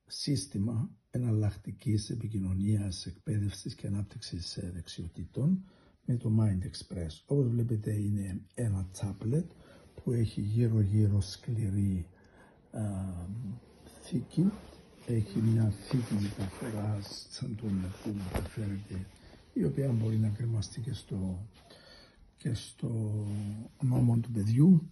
σύστημα εναλλακτικής επικοινωνίας, εκπαίδευσης και ανάπτυξης δεξιοτήτων με το Mind Express. Όπως βλέπετε είναι ένα tablet που έχει γύρω σκληρή θήκη. Έχει μια θήκη μεταφοράς σαν τον που μεταφέρεται, η οποία μπορεί να κρεμαστεί και στο νόμο του παιδιού.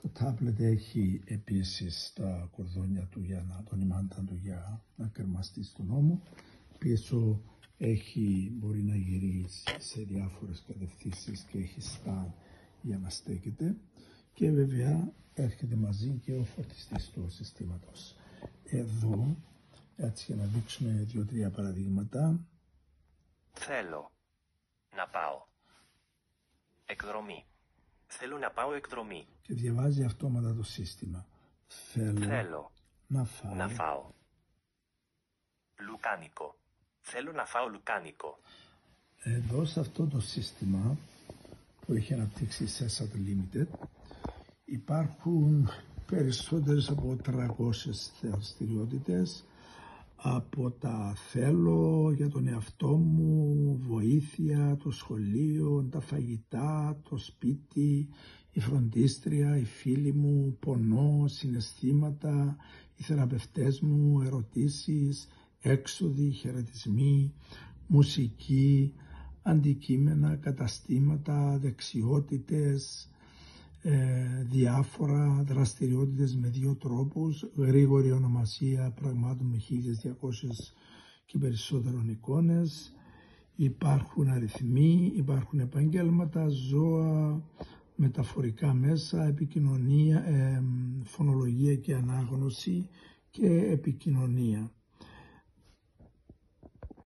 Το τάμπλετ έχει επίσης τα κορδόνια του τον ημάντα του για να κρεμαστεί στον ώμο. Πίσω μπορεί να γυρίσει σε διάφορες κατευθύνσεις και έχει stand για να στέκεται. Και βέβαια έρχεται μαζί και ο φορτιστής του συστήματος. Εδώ, έτσι για να δείξουμε 2-3 παραδείγματα. Θέλω να πάω εκδρομή. Θέλω να πάω εκδρομή. Και διαβάζει αυτόματα το σύστημα. Θέλω να φάω λουκάνικο. Θέλω να φάω λουκάνικο. Εδώ σε αυτό το σύστημα που έχει αναπτύξει η SESAT Limited υπάρχουν περισσότερες από 300 δραστηριότητες, από τα θέλω για τον εαυτό μου, βοήθεια, το σχολείο, τα φαγητά, το σπίτι, η φροντίστρια, οι φίλοι μου, πονό, συναισθήματα, οι θεραπευτές μου, ερωτήσεις, έξοδοι, χαιρετισμοί, μουσική, αντικείμενα, καταστήματα, δεξιότητες, διάφορα δραστηριότητες με 2 τρόπους, γρήγορη ονομασία πραγμάτων με 1200 και περισσότερων εικόνες, υπάρχουν αριθμοί, υπάρχουν επαγγέλματα, ζώα, μεταφορικά μέσα, επικοινωνία, φωνολογία και ανάγνωση και επικοινωνία.